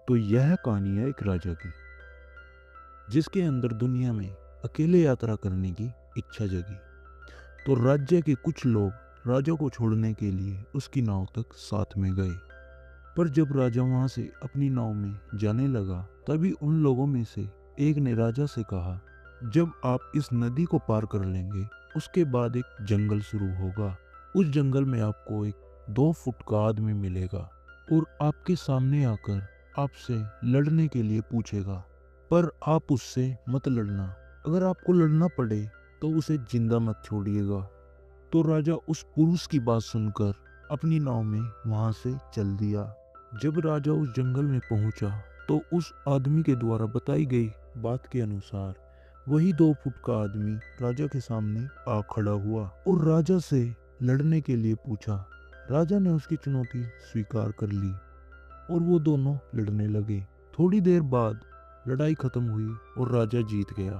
तो यह कहानी है एक राजा की, जिसके अंदर दुनिया में अकेले यात्रा करने की इच्छा जगी। तो राज्य के कुछ लोग राजा को छोड़ने के लिए उसकी नाव तक साथ में गए। पर जब राजा वहां से अपनी नाव में जाने लगा, तभी उन लोगों में से एक ने राजा से कहा, जब आप इस नदी को पार कर लेंगे, उसके बाद एक जंगल शुरू होगा। उस जंगल में आपको एक 2 फुट का आदमी मिलेगा और आपके सामने आकर आपसे लड़ने के लिए पूछेगा, पर आप उससे मत लड़ना। अगर आपको लड़ना पड़े तो उसे जिंदा मत छोड़िएगा। तो राजा उस पुरुष की बात सुनकर अपनी नाव में वहां से चल दिया। जब राजा उस जंगल में पहुंचा तो उस आदमी के द्वारा बताई गई बात के अनुसार वही 2 फुट का आदमी राजा के सामने आ खड़ा हुआ और राजा से लड़ने के लिए पूछा। राजा ने उसकी चुनौती स्वीकार कर ली और वो दोनों लड़ने लगे। थोड़ी देर बाद लड़ाई खत्म हुई और राजा जीत गया।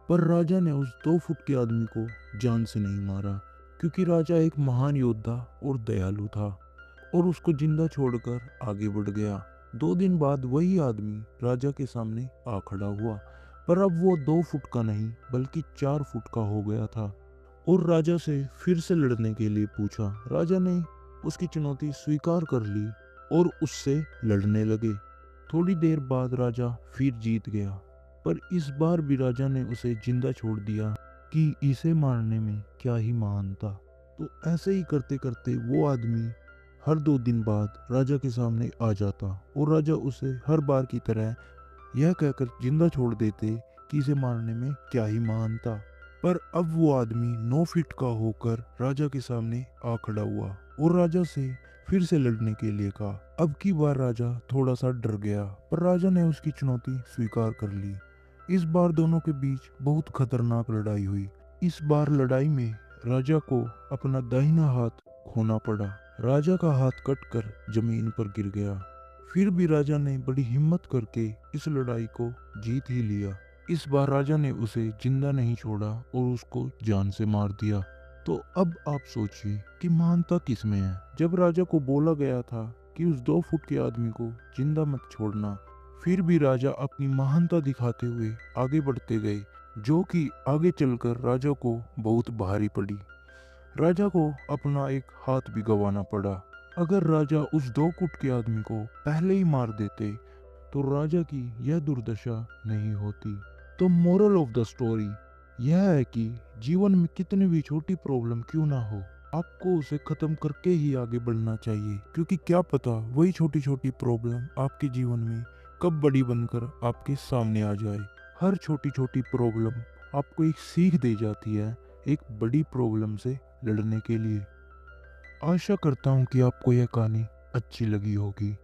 पर राजा ने उस 2 फुट के आदमी को जान से नहीं मारा, क्योंकि राजा एक महान योद्धा और दयालु था और उसको जिंदा छोड़कर आगे बढ़ गया। 2 दिन बाद वही आदमी राजा के सामने आ खड़ा हुआ, पर अब वो 2 फुट का नहीं बल्कि 4 फुट का हो गया था और राजा से फिर से लड़ने के लिए पूछा। राजा ने उसकी चुनौती स्वीकार कर ली और उससे लड़ने लगे। थोड़ी देर बाद राजा फिर जीत गया, पर इस बार भी राजा ने उसे जिंदा छोड़ दिया कि इसे मारने में क्या ही महान था। तो ऐसे ही करते करते वो आदमी हर 2 दिन बाद राजा के सामने आ जाता और राजा उसे हर बार की तरह यह कहकर जिंदा छोड़ देते कि इसे मारने में क्या ही महान था। पर अब वो आदमी 9 फीट का होकर राजा के सामने आ खड़ा हुआ और राजा से फिर से लड़ने के लिए कहा। अब की बार राजा थोड़ा सा डर गया, पर राजा ने उसकी चुनौती स्वीकार कर ली। इस बार दोनों के बीच बहुत खतरनाक लड़ाई हुई। इस बार लड़ाई में राजा को अपना दाहिना हाथ खोना पड़ा। राजा का हाथ कटकर जमीन पर गिर गया। फिर भी राजा ने बड़ी हिम्मत करके इस लड़ाई को जीत ही लिया। इस बार राजा ने उसे जिंदा नहीं छोड़ा और उसको जान से मार दिया। तो अब आप सोचिए कि महानता किसमें है। जब राजा को बोला गया था कि उस 2 फुट के आदमी को जिंदा मत छोड़ना, फिर भी राजा अपनी महानता दिखाते हुए आगे बढ़ते गए, जो कि आगे चलकर राजा को बहुत भारी पड़ी। राजा को अपना एक हाथ भी गंवाना पड़ा। अगर राजा उस 2 फुट के आदमी को पहले ही मार देते तो राजा की यह दुर्दशा नहीं होती। तो मोरल ऑफ द स्टोरी यह है कि जीवन में कितनी भी छोटी प्रॉब्लम क्यों ना हो, आपको उसे खत्म करके ही आगे बढ़ना चाहिए, क्योंकि क्या पता वही छोटी छोटी प्रॉब्लम आपके जीवन में कब बड़ी बनकर आपके सामने आ जाए। हर छोटी छोटी प्रॉब्लम आपको एक सीख दे जाती है एक बड़ी प्रॉब्लम से लड़ने के लिए। आशा करता हूँ कि आपको यह कहानी अच्छी लगी होगी।